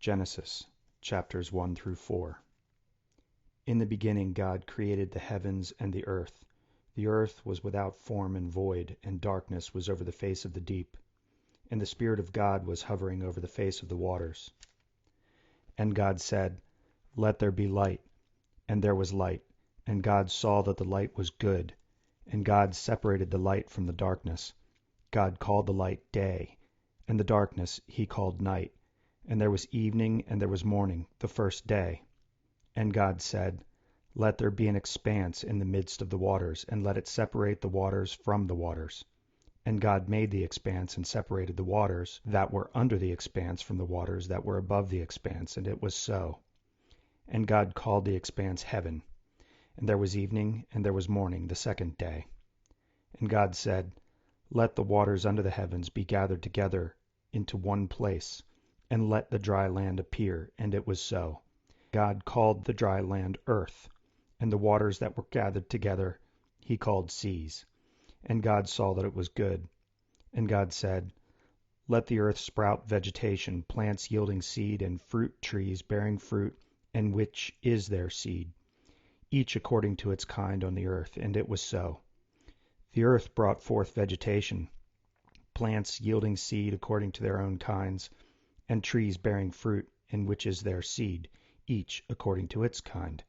Genesis, chapters 1 through 4. In the beginning God created the heavens and the earth. The earth was without form and void, and darkness was over the face of the deep. And the Spirit of God was hovering over the face of the waters. And God said, "Let there be light." And there was light. And God saw that the light was good. And God separated the light from the darkness. God called the light day, and the darkness he called night. And there was evening and there was morning, the first day. And God said, "Let there be an expanse in the midst of the waters, and let it separate the waters from the waters." And God made the expanse and separated the waters that were under the expanse from the waters that were above the expanse, and it was so. And God called the expanse heaven. And there was evening and there was morning, the second day. And God said, "Let the waters under the heavens be gathered together into one place, and let the dry land appear." And it was so. God called the dry land earth, and the waters that were gathered together he called seas. And God saw that it was good. And God said, "Let the earth sprout vegetation, plants yielding seed, and fruit trees bearing fruit, and which is their seed, each according to its kind on the earth." And it was so. The earth brought forth vegetation, plants yielding seed according to their own kinds, and trees bearing fruit, in which is their seed, each according to its kind.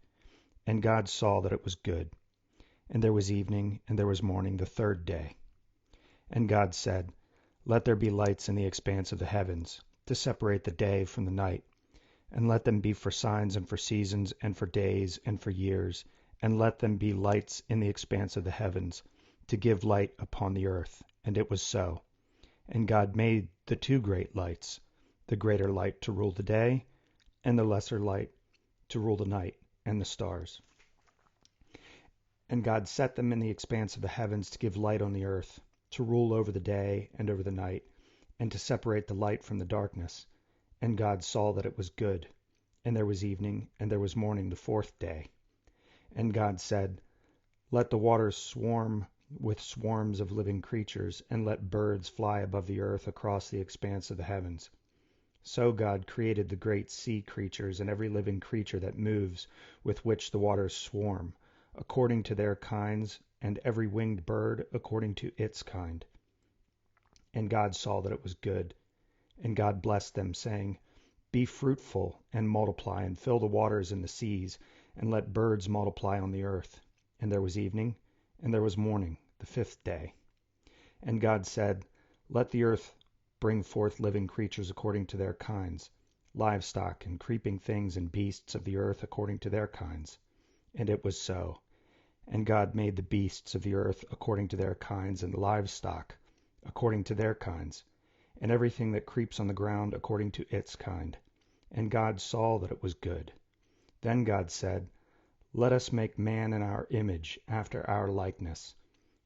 And God saw that it was good. And there was evening and there was morning, the third day. And God said, "Let there be lights in the expanse of the heavens, to separate the day from the night, and let them be for signs and for seasons and for days and for years, and let them be lights in the expanse of the heavens, to give light upon the earth." And it was so. And God made the two great lights, the greater light to rule the day, and the lesser light to rule the night, and the stars. And God set them in the expanse of the heavens to give light on the earth, to rule over the day and over the night, and to separate the light from the darkness. And God saw that it was good. And there was evening and there was morning, the fourth day. And God said, "Let the waters swarm with swarms of living creatures, and let birds fly above the earth across the expanse of the heavens." So God created the great sea creatures and every living creature that moves, with which the waters swarm, according to their kinds, and every winged bird according to its kind. And God saw that it was good. And God blessed them, saying, "Be fruitful, and multiply, and fill the waters and the seas, and let birds multiply on the earth." And there was evening, and there was morning, the fifth day. And God said, "Let the earth bring forth living creatures according to their kinds, livestock, and creeping things, and beasts of the earth according to their kinds." And it was so. And God made the beasts of the earth according to their kinds, and livestock according to their kinds, and everything that creeps on the ground according to its kind. And God saw that it was good. Then God said, "Let us make man in our image, after our likeness,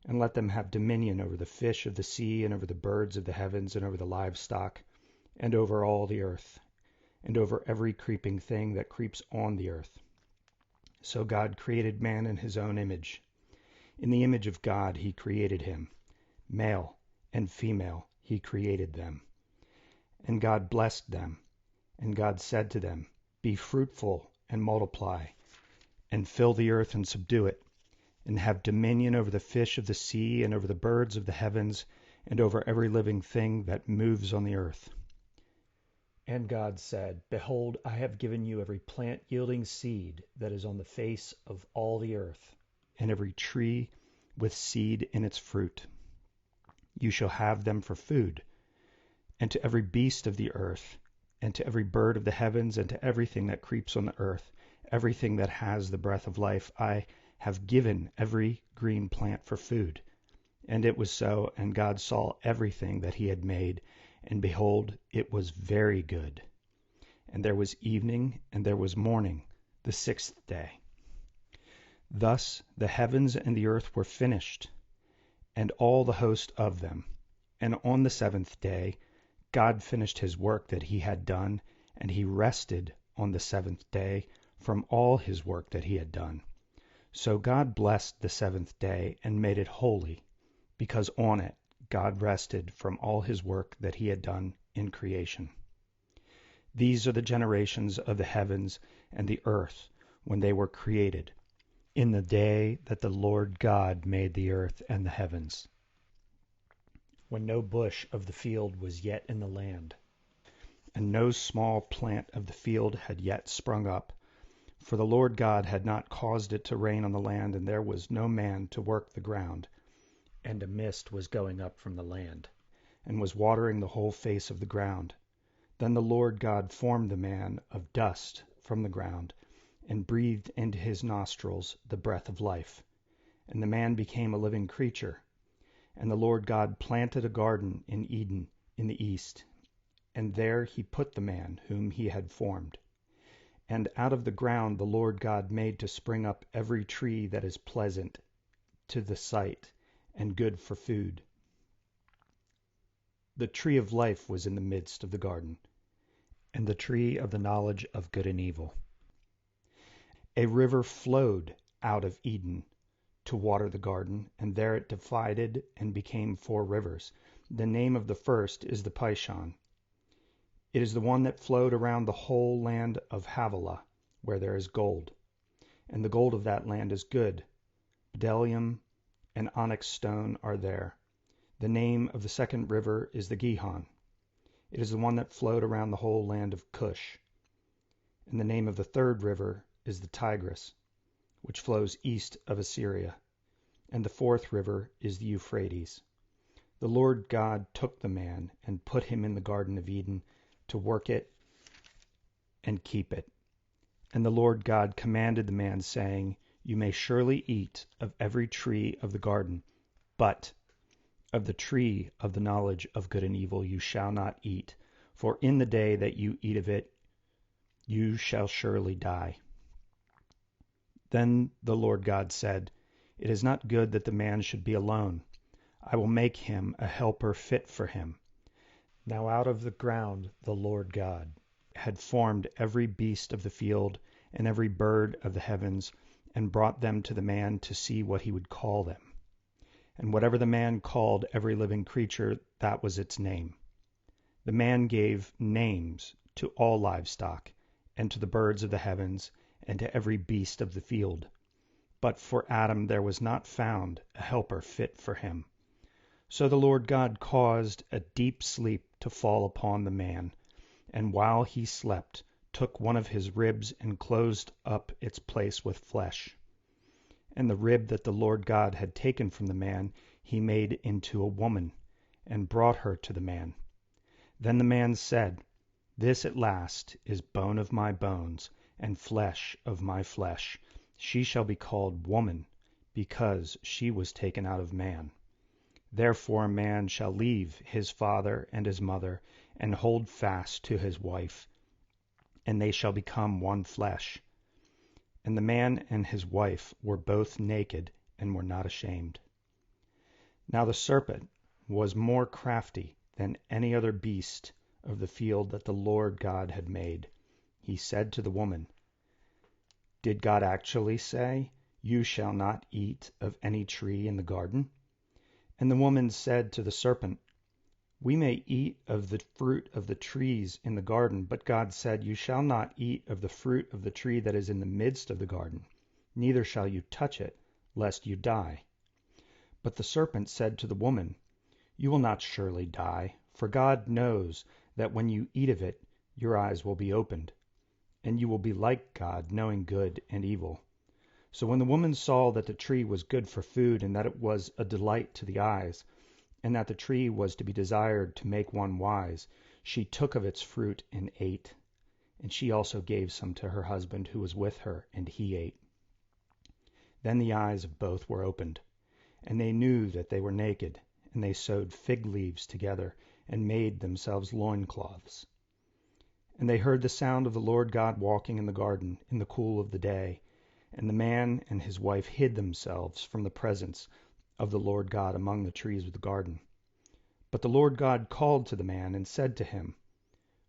and let them have dominion over the fish of the sea, and over the birds of the heavens, and over the livestock, and over all the earth, and over every creeping thing that creeps on the earth." So God created man in his own image. In the image of God he created him. Male and female he created them. And God blessed them. And God said to them, "Be fruitful and multiply, and fill the earth and subdue it, and have dominion over the fish of the sea, and over the birds of the heavens, and over every living thing that moves on the earth." And God said, "Behold, I have given you every plant yielding seed that is on the face of all the earth, and every tree with seed in its fruit. You shall have them for food. And to every beast of the earth, and to every bird of the heavens, and to everything that creeps on the earth, everything that has the breath of life, I have given every green plant for food." And it was so. And God saw everything that he had made, and behold, it was very good. And there was evening and there was morning, the sixth day. Thus the heavens and the earth were finished, and all the host of them. And on the seventh day God finished his work that he had done, and he rested on the seventh day from all his work that he had done. So God blessed the seventh day and made it holy, because on it God rested from all his work that he had done in creation. These are the generations of the heavens and the earth when they were created, in the day that the Lord God made the earth and the heavens, when no bush of the field was yet in the land, and no small plant of the field had yet sprung up, for the Lord God had not caused it to rain on the land, and there was no man to work the ground. And a mist was going up from the land, and was watering the whole face of the ground. Then the Lord God formed the man of dust from the ground, and breathed into his nostrils the breath of life. And the man became a living creature. And the Lord God planted a garden in Eden in the east, and there he put the man whom he had formed. And out of the ground the Lord God made to spring up every tree that is pleasant to the sight, and good for food. The tree of life was in the midst of the garden, and the tree of the knowledge of good and evil. A river flowed out of Eden to water the garden, and there it divided and became 4 rivers. The name of the first is the Pishon. It is the one that flowed around the whole land of Havilah, where there is gold. And the gold of that land is good. Bdellium and onyx stone are there. The name of the second river is the Gihon. It is the one that flowed around the whole land of Cush. And the name of the third river is the Tigris, which flows east of Assyria. And the fourth river is the Euphrates. The Lord God took the man and put him in the Garden of Eden to work it and keep it. And the Lord God commanded the man, saying, You may surely eat of every tree of the garden, but of the tree of the knowledge of good and evil you shall not eat, for in the day that you eat of it you shall surely die. Then the Lord God said, It is not good that the man should be alone. I will make him a helper fit for him. Now out of the ground the Lord God had formed every beast of the field and every bird of the heavens, and brought them to the man to see what he would call them. And whatever the man called every living creature, that was its name. The man gave names to all livestock, and to the birds of the heavens, and to every beast of the field. But for Adam there was not found a helper fit for him. So the Lord God caused a deep sleep to fall upon the man, and while he slept, took one of his ribs and closed up its place with flesh. And the rib that the Lord God had taken from the man he made into a woman, and brought her to the man. Then the man said, This at last is bone of my bones, and flesh of my flesh. She shall be called woman, because she was taken out of man. Therefore a man shall leave his father and his mother, and hold fast to his wife, and they shall become one flesh. And the man and his wife were both naked, and were not ashamed. Now the serpent was more crafty than any other beast of the field that the Lord God had made. He said to the woman, Did God actually say, You shall not eat of any tree in the garden? And the woman said to the serpent, We may eat of the fruit of the trees in the garden, but God said, You shall not eat of the fruit of the tree that is in the midst of the garden, neither shall you touch it, lest you die. But the serpent said to the woman, You will not surely die, for God knows that when you eat of it, your eyes will be opened, and you will be like God, knowing good and evil. So when the woman saw that the tree was good for food, and that it was a delight to the eyes, and that the tree was to be desired to make one wise, she took of its fruit and ate. And she also gave some to her husband who was with her, and he ate. Then the eyes of both were opened, and they knew that they were naked, and they sewed fig leaves together, and made themselves loincloths. And they heard the sound of the Lord God walking in the garden in the cool of the day. And the man and his wife hid themselves from the presence of the Lord God among the trees of the garden. But the Lord God called to the man and said to him,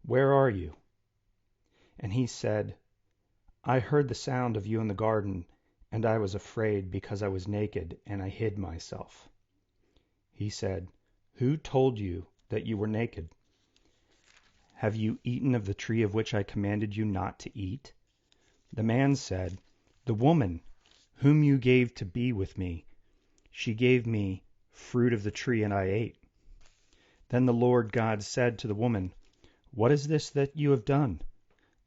Where are you? And he said, I heard the sound of you in the garden, and I was afraid because I was naked, and I hid myself. He said, Who told you that you were naked? Have you eaten of the tree of which I commanded you not to eat?" The man said, "The woman whom you gave to be with me, she gave me fruit of the tree, and I ate." Then the Lord God said to the woman, "What is this that you have done?"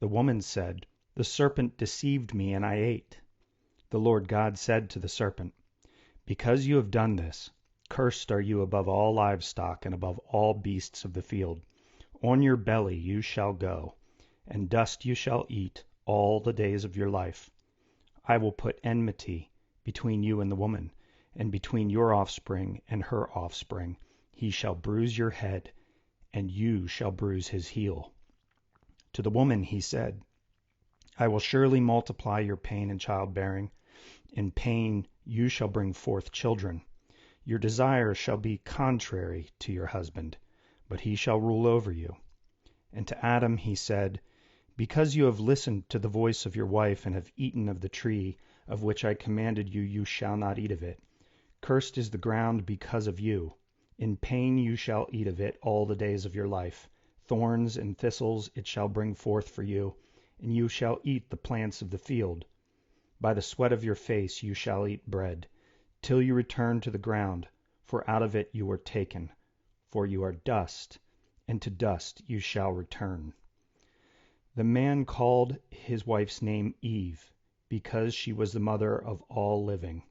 The woman said, "The serpent deceived me, and I ate." The Lord God said to the serpent, "Because you have done this, cursed are you above all livestock and above all beasts of the field. On your belly you shall go, and dust you shall eat all the days of your life. I will put enmity between you and the woman, and between your offspring and her offspring. He shall bruise your head, and you shall bruise his heel." To the woman he said, "I will surely multiply your pain in childbearing. In pain you shall bring forth children. Your desire shall be contrary to your husband, but he shall rule over you." And to Adam he said, "Because you have listened to the voice of your wife and have eaten of the tree of which I commanded you, you shall not eat of it. Cursed is the ground because of you. In pain you shall eat of it all the days of your life. Thorns and thistles it shall bring forth for you, and you shall eat the plants of the field. By the sweat of your face you shall eat bread, till you return to the ground, for out of it you were taken. For you are dust, and to dust you shall return." The man called his wife's name Eve, because she was the mother of all living.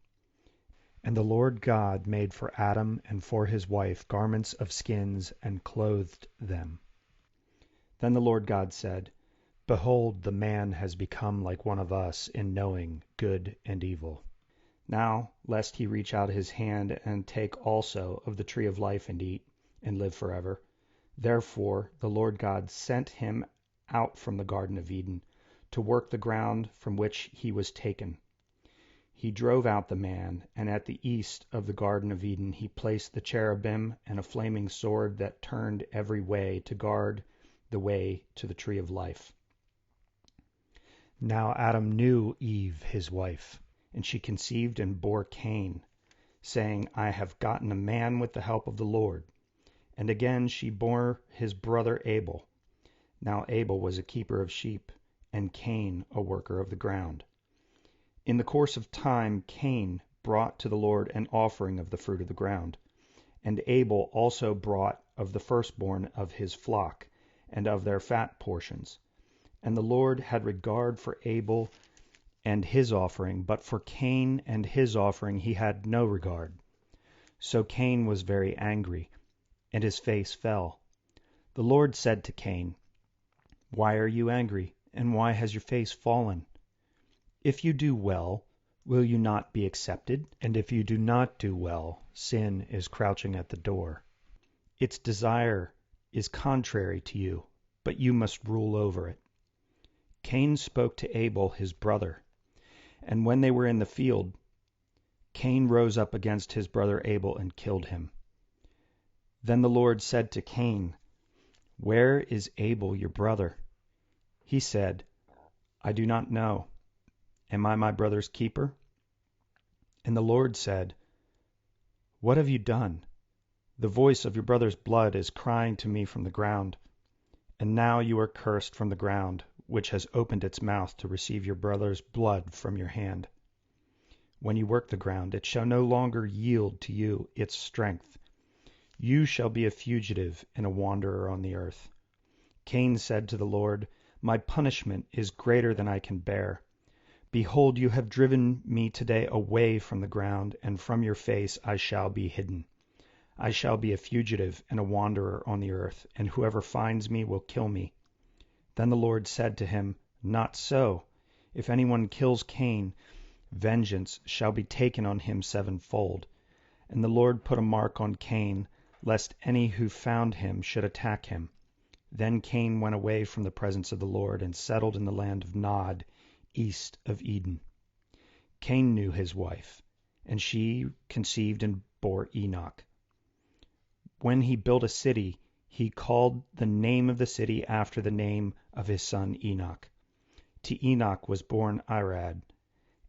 And the Lord God made for Adam and for his wife garments of skins and clothed them. Then the Lord God said, "Behold, the man has become like one of us in knowing good and evil. Now, lest he reach out his hand and take also of the tree of life and eat, and live forever. Therefore the Lord God sent him out from the Garden of Eden, to work the ground from which he was taken. He drove out the man, and at the east of the Garden of Eden he placed the cherubim and a flaming sword that turned every way to guard the way to the tree of life. Now Adam knew Eve his wife, and she conceived and bore Cain, saying, "I have gotten a man with the help of the Lord." And again she bore his brother Abel. Now Abel was a keeper of sheep, and Cain a worker of the ground. In the course of time Cain brought to the Lord an offering of the fruit of the ground, and Abel also brought of the firstborn of his flock, and of their fat portions. And the Lord had regard for Abel and his offering, but for Cain and his offering he had no regard. So Cain was very angry, and his face fell. The Lord said to Cain, "Why are you angry, and why has your face fallen? If you do well, will you not be accepted? And if you do not do well, sin is crouching at the door. Its desire is contrary to you, but you must rule over it." Cain spoke to Abel his brother, and when they were in the field, Cain rose up against his brother Abel and killed him. Then the Lord said to Cain, "Where is Abel your brother?" He said, "I do not know. Am I my brother's keeper?" And the Lord said, "What have you done? The voice of your brother's blood is crying to me from the ground. And now you are cursed from the ground, which has opened its mouth to receive your brother's blood from your hand. When you work the ground, it shall no longer yield to you its strength. You shall be a fugitive and a wanderer on the earth." Cain said to the Lord, "My punishment is greater than I can bear. Behold, you have driven me today away from the ground, and from your face I shall be hidden. I shall be a fugitive and a wanderer on the earth, and whoever finds me will kill me." Then the Lord said to him, "Not so. If anyone kills Cain, vengeance shall be taken on him sevenfold." And the Lord put a mark on Cain, lest any who found him should attack him. Then Cain went away from the presence of the Lord and settled in the land of Nod, east of Eden. Cain knew his wife, and she conceived and bore Enoch. When he built a city, he called the name of the city after the name of his son Enoch. To Enoch was born Irad,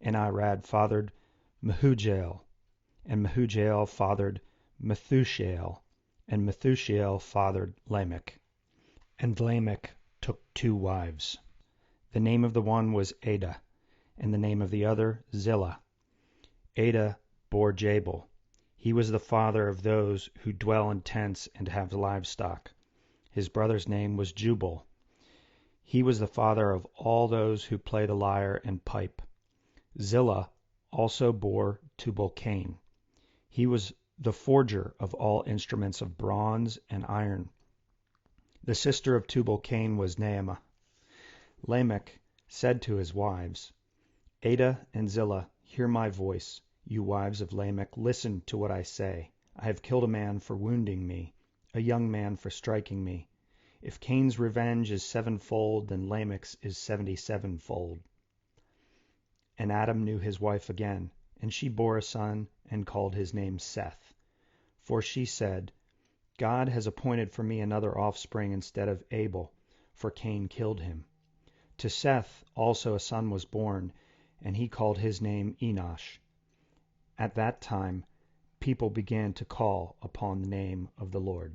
and Irad fathered Mehujael, and Mehujael fathered Methushael, and Methushael fathered Lamech. And Lamech took 2 wives. The name of the one was Adah, and the name of the other Zillah. Adah bore Jabal. He was the father of those who dwell in tents and have livestock. His brother's name was Jubal. He was the father of all those who play the lyre and pipe. Zillah also bore Tubal-Cain. He was the forger of all instruments of bronze and iron. The sister of Tubal-Cain was Naamah. Lamech said to his wives, Adah and Zillah, hear my voice. You wives of Lamech, listen to what I say. I have killed a man for wounding me, a young man for striking me. If Cain's revenge is 7-fold, then Lamech's is 77-fold. And Adam knew his wife again, and she bore a son and called his name Seth. For she said, God has appointed for me another offspring instead of Abel, for Cain killed him. To Seth also a son was born, and he called his name Enosh. At that time people began to call upon the name of the Lord.